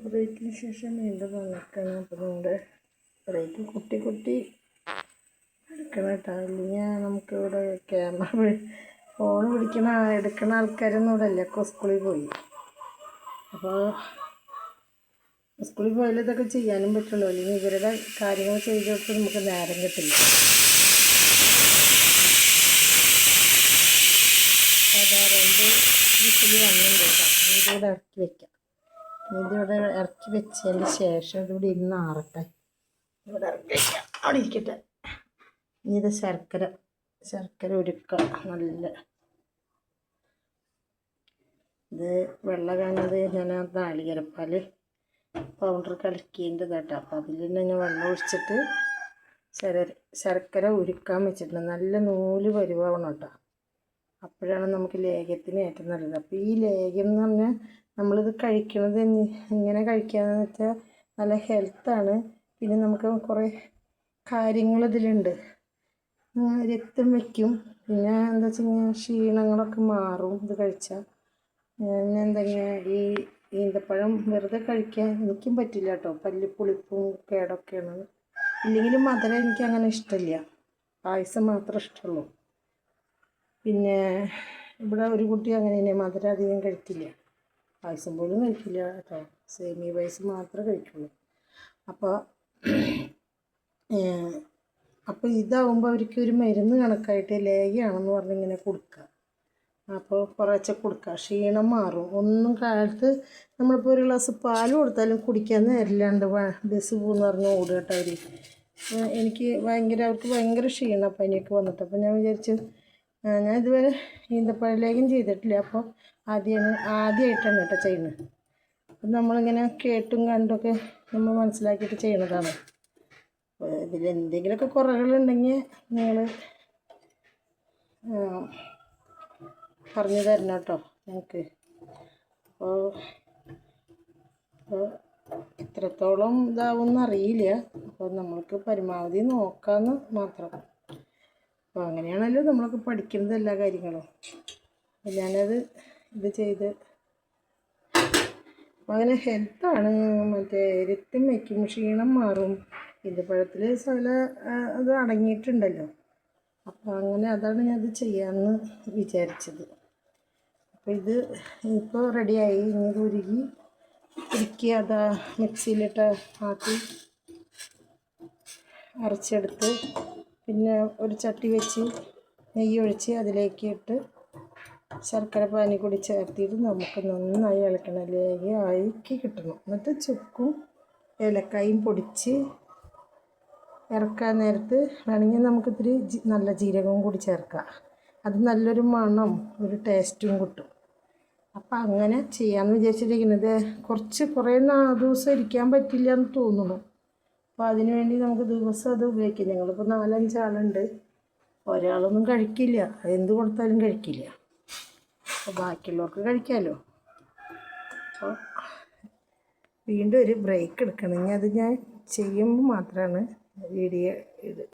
ബ്രേക്കിന് ശേഷം വീണ്ടും വന്നിക്കണം. അപ്പോൾ നമ്മുടെ ബ്രേക്ക് കുട്ടി എടുക്കണം കേട്ടോ. അല്ലെങ്കിൽ നമുക്കിവിടെ ക്യാമറ ഫോൺ എടുക്കുന്ന ആൾക്കാരൊന്നും ഇവിടെ ഇല്ല, ഒക്കെ സ്കൂളിൽ പോയി. അപ്പോൾ സ്കൂളിൽ പോയാലും ഇതൊക്കെ ചെയ്യാനും പറ്റുള്ളൂ, അല്ലെങ്കിൽ ഇവരുടെ കാര്യങ്ങൾ ചെയ്ത് കൊടുത്ത് നമുക്ക് നേരം കിട്ടില്ല. സാധാരണ വിസിൽ വന്നിട്ടുണ്ട് കേട്ടോ. ഇതിവിടെ ഇറക്കി വെക്കാം. ഇതിവിടെ ഇറക്കി വെച്ചതിന് ശേഷം ഇതിവിടെ ഇരുന്ന് ആറട്ടെ. ഇവിടെ ഇറക്കി വയ്ക്കാം, അവിടെ ഇരിക്കട്ടെ. ഇനി ഇത് ശർക്കര ഉരുക്കുക. നല്ല ഇത് വെള്ളം കാണുന്നത് ഞാൻ നാളികേരപ്പാൽ പൗഡർ കലക്കിയതിൻ്റെ കേട്ടോ. അപ്പോൾ അതിൽ തന്നെ ഞാൻ വെള്ളം ഒഴിച്ചിട്ട് ശർക്കര ഉരുക്കാൻ വെച്ചിട്ടുണ്ട്. നല്ല നൂല് പരുവാവണം കേട്ടോ. അപ്പോഴാണ് നമുക്ക് ലേഹ്യത്തിന് ഏറ്റവും നല്ലത്. അപ്പോൾ ഈ ലേഹ്യം എന്ന് പറഞ്ഞാൽ നമ്മളിത് കഴിക്കണത് ഇങ്ങനെ കഴിക്കാമെന്ന് വെച്ചാൽ നല്ല ഹെൽത്താണ്. പിന്നെ നമുക്ക് കുറേ കാര്യങ്ങൾ ഇതിലുണ്ട്. രക്തം വയ്ക്കും. പിന്നെ എന്താ വെച്ച് കഴിഞ്ഞാൽ ക്ഷീണങ്ങളൊക്കെ മാറും ഇത് കഴിച്ചാൽ. പിന്നെ എന്തെങ്കിലും ഈ ഈന്തപ്പഴം വെറുതെ കഴിക്കാൻ എനിക്കും പറ്റില്ല കേട്ടോ. പല്ല് പുളിപ്പും കേടൊക്കെയാണ്. ഇല്ലെങ്കിലും മധുരം എനിക്ക് അങ്ങനെ ഇഷ്ടമില്ല, പായസം മാത്രമേ ഇഷ്ടമുള്ളൂ. പിന്നെ ഇവിടെ ഒരു കുട്ടി അങ്ങനെ തന്നെ മധുരം അധികം കഴിക്കില്ല, പായസം പോലും കഴിക്കില്ല കേട്ടോ. സേമിയ പായസം മാത്രമേ കഴിക്കുള്ളൂ. അപ്പോൾ ഇതാവുമ്പോൾ അവർക്ക് ഒരു മരുന്ന് കണക്കായിട്ട് ലേഹ്യമാണെന്ന് പറഞ്ഞ് ഇങ്ങനെ കൊടുക്കുക. അപ്പോൾ കുറേശ്ശെ കൊടുക്കുക, ക്ഷീണം മാറും. ഒന്നും കാലത്ത് നമ്മളിപ്പോൾ ഒരു ഗ്ലാസ് പാൽ കൊടുത്താലും കുടിക്കാൻ നേരില്ലാണ്ട് ബസ് പോകുമെന്ന് പറഞ്ഞ് ഓടുക കേട്ടോ അവർ. അവർക്ക് ഭയങ്കര ക്ഷീണം പനിയൊക്കെ വന്നിട്ട്. അപ്പോൾ ഞാൻ വിചാരിച്ചു, ഞാൻ ഇതുവരെ ഈന്തപ്പഴം ലേഹ്യം ചെയ്തിട്ടില്ല. അപ്പോൾ ആദ്യമായിട്ടാണ് കേട്ടോ ചെയ്യുന്നത്. അപ്പം നമ്മളിങ്ങനെ കേട്ടും കണ്ടൊക്കെ നമ്മൾ മനസ്സിലാക്കിയിട്ട് ചെയ്യണതാണ്. അപ്പോൾ ഇതിലെന്തെങ്കിലുമൊക്കെ കുറവുകളുണ്ടെങ്കിൽ നിങ്ങൾ പറഞ്ഞു തരണം കേട്ടോ ഞങ്ങൾക്ക്. അപ്പോൾ എത്രത്തോളം ഇതാവുമെന്ന് അറിയില്ല. അപ്പോൾ നമ്മൾക്ക് പരമാവധി നോക്കാമെന്ന് മാത്രം. അപ്പോൾ അങ്ങനെയാണല്ലോ നമ്മളൊക്കെ പഠിക്കുന്നത് എല്ലാ കാര്യങ്ങളും. ഞാനത് ചെയ്ത് അങ്ങനെ ഹെൽത്താണ്. മറ്റേ രക്തം വയ്ക്കും, ക്ഷീണം മാറും. ഈന്തപ്പഴത്തിൽ അത് അടങ്ങിയിട്ടുണ്ടല്ലോ. അപ്പോൾ അങ്ങനെ അതാണ് ഞാനത് ചെയ്യാമെന്ന് വിചാരിച്ചത്. അപ്പോൾ ഇപ്പോൾ റെഡിയായി. ഇനി ഇത് ഉരുകി അതാ മിക്സിയിലിട്ട് ആക്കി അരച്ചെടുത്ത് പിന്നെ ഒരു ചട്ടി വെച്ച് നെയ്യ് ഒഴിച്ച് അതിലേക്ക് ഇട്ട് ശർക്കര പാനി കൂടി ചേർത്തിട്ട് നമുക്ക് നന്നായി ഇളക്കണം. ലേഹ്യം അഴുക്കി കിട്ടണം. എന്നിട്ട് ചുക്കും ഏലക്കായും പൊടിച്ച് ഇറക്കാൻ നേരത്ത് വേണമെങ്കിൽ നമുക്കിത്തിരി നല്ല ജീരകവും കൂടി ചേർക്കാം. അത് നല്ലൊരു മണം, ഒരു ടേസ്റ്റും കിട്ടും. അപ്പം അങ്ങനെ ചെയ്യാമെന്ന് വിചാരിച്ചിരിക്കുന്നത്. കുറേ ദിവസം ഇരിക്കാൻ പറ്റില്ല എന്ന് തോന്നുന്നു. അപ്പോൾ അതിന് വേണ്ടി നമുക്ക് ദിവസം അത് ഉപയോഗിക്കാം. ഞങ്ങളിപ്പോൾ 4-5 ആളുണ്ട്. ഒരാളൊന്നും കഴിക്കില്ല, എന്ത് കൊടുത്താലും കഴിക്കില്ല. അപ്പോൾ ബാക്കിയുള്ളവർക്ക് കഴിക്കാമല്ലോ. അപ്പോൾ വീണ്ടും ഒരു ബ്രേക്ക് എടുക്കണം. ഇനി അത് ഞാൻ ചെയ്യുമ്പോൾ മാത്രമാണ് വീഡിയോ